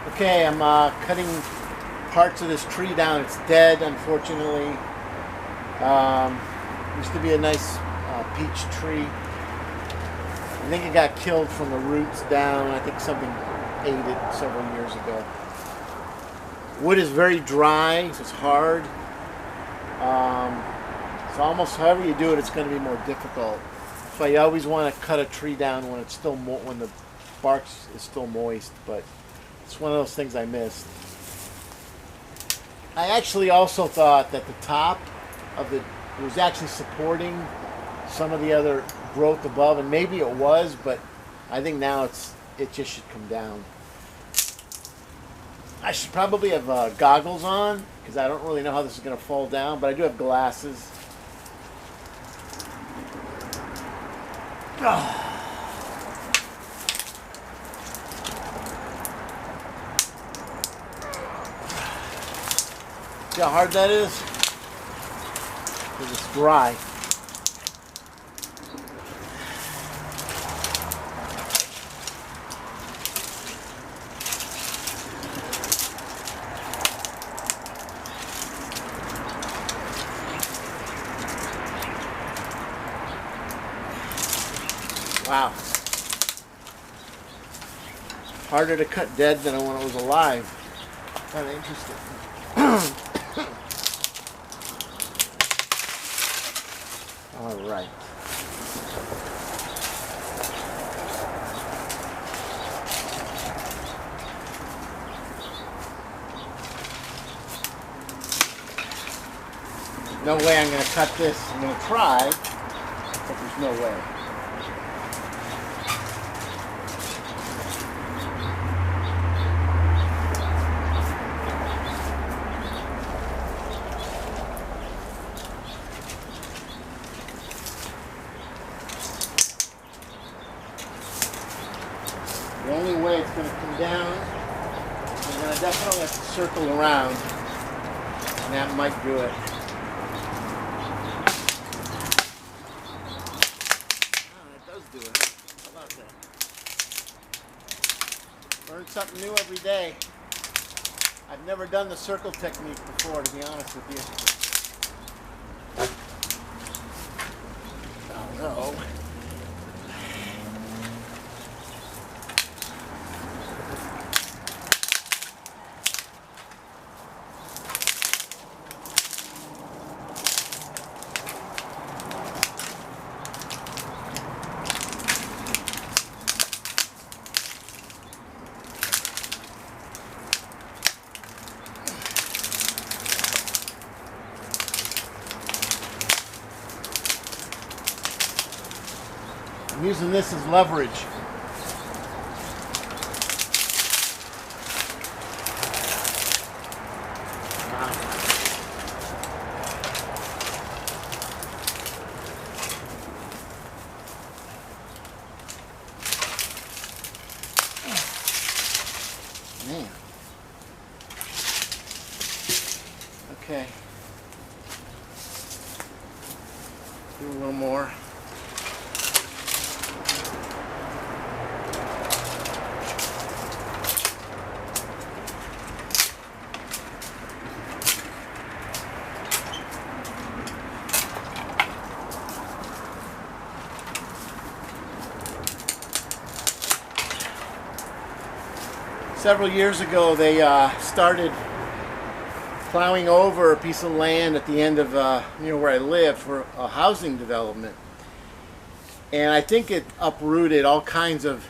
Okay, I'm cutting parts of this tree down. It's dead, unfortunately. Used to be a nice peach tree. I think it got killed from the roots down. I think something ate it several years ago. Wood is very dry, so it's hard. So almost however you do it, it's going to be more difficult. So you always want to cut a tree down when it's still when the bark is still moist. But it's one of those things I missed. I actually also thought that the top of it was actually supporting some of the other growth above, and maybe it was, but I think now it just should come down. I should probably have goggles on because I don't really know how this is going to fall down, but I do have glasses. See how hard that is? Because it's dry. Wow. Harder to cut dead than when it was alive. Kind of interesting. All right. No way I'm going to cut this. I'm going to try, but there's no way. The only way it's going to come down, I'm going to definitely have to circle around, and that might do it. Oh, that does do it. How about that? Learn something new every day. I've never done the circle technique before, to be honest with you. Oh no. I'm using this as leverage. Man. Okay. Do a little more. Several years ago, they started plowing over a piece of land at the end of near where I live for a housing development, and I think it uprooted all kinds of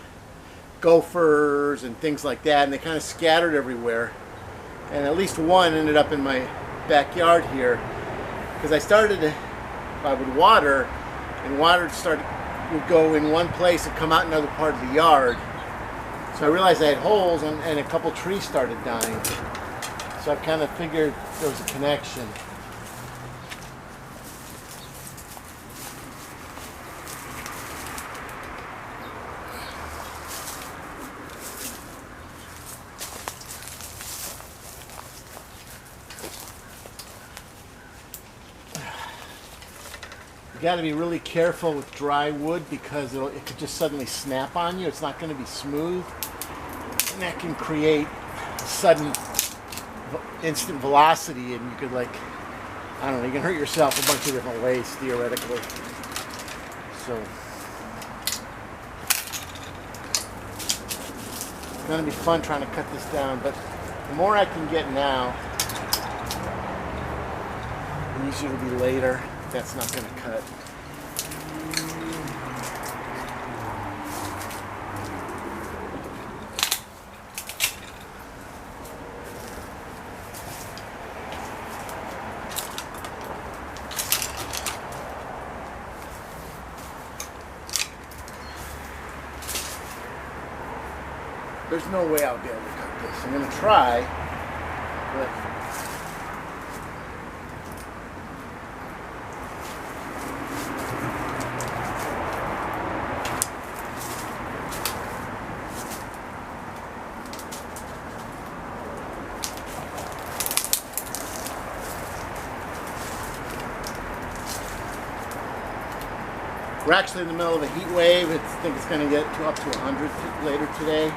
gophers and things like that, and they kind of scattered everywhere. And at least one ended up in my backyard here because I would water, and water would go in one place and come out in another part of the yard. So I realized I had holes, and a couple trees started dying. So I kind of figured there was a connection. You got to be really careful with dry wood because it could just suddenly snap on you. It's not going to be smooth, and that can create sudden instant velocity, and you could, like, I don't know, you can hurt yourself a bunch of different ways theoretically. So it's going to be fun trying to cut this down, but the more I can get now, the easier it'll be later. That's not going to cut. There's no way I'll be able to cut this. I'm going to try, but we're actually in the middle of a heat wave. I think it's going to get up to 100 later today.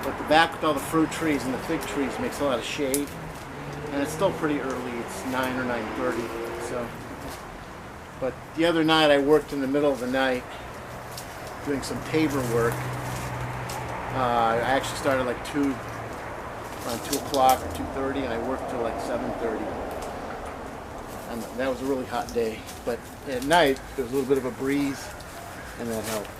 But the back with all the fruit trees and the fig trees makes a lot of shade. And it's still pretty early. It's 9 or 9:30. So, but the other night I worked in the middle of the night doing some paver work. I actually started like around 2 o'clock or 2:30, and I worked till like 7:30. And that was a really hot day. But at night there was a little bit of a breeze, and that helped.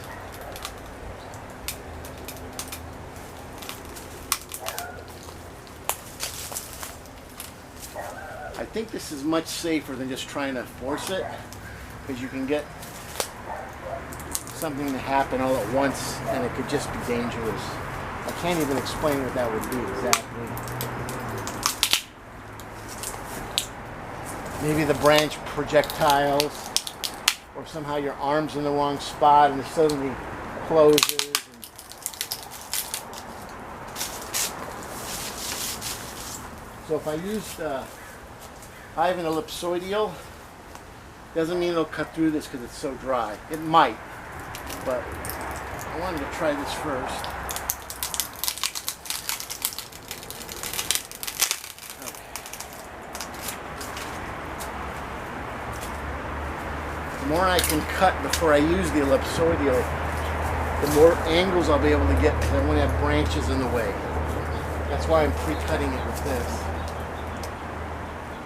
I think this is much safer than just trying to force it, because you can get something to happen all at once and it could just be dangerous. I can't even explain what that would be exactly. Maybe the branch projectiles, or somehow your arm's in the wrong spot and it suddenly closes. So if I used I have an ellipsoidal, doesn't mean it'll cut through this because it's so dry. It might, but I wanted to try this first. Okay. The more I can cut before I use the ellipsoidal, the more angles I'll be able to get, because I won't have branches in the way. That's why I'm pre-cutting it with this.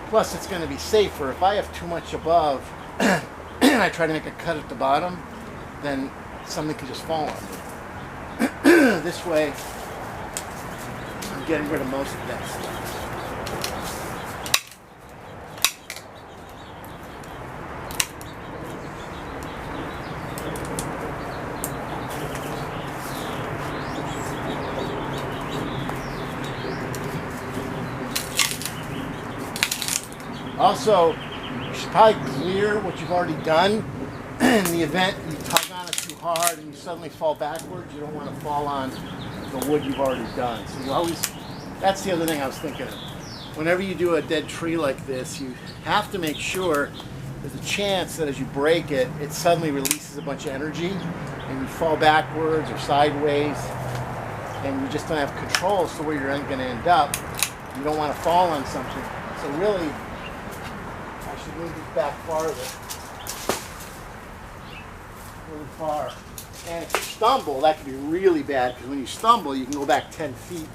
Plus, it's going to be safer. If I have too much above and I try to make a cut at the bottom, then something could just fall on me. This way, I'm getting rid of most of that stuff. Also, you should probably clear what you've already done. In the event you tug on it too hard and you suddenly fall backwards, you don't want to fall on the wood you've already done. So you always, that's the other thing I was thinking of. Whenever you do a dead tree like this, you have to make sure there's a chance that as you break it, it suddenly releases a bunch of energy and you fall backwards or sideways, and you just don't have control as to where you're going to end up. You don't want to fall on something. So really, I should move this back farther. Really far. And if you stumble, that could be really bad, because when you stumble, you can go back 10 feet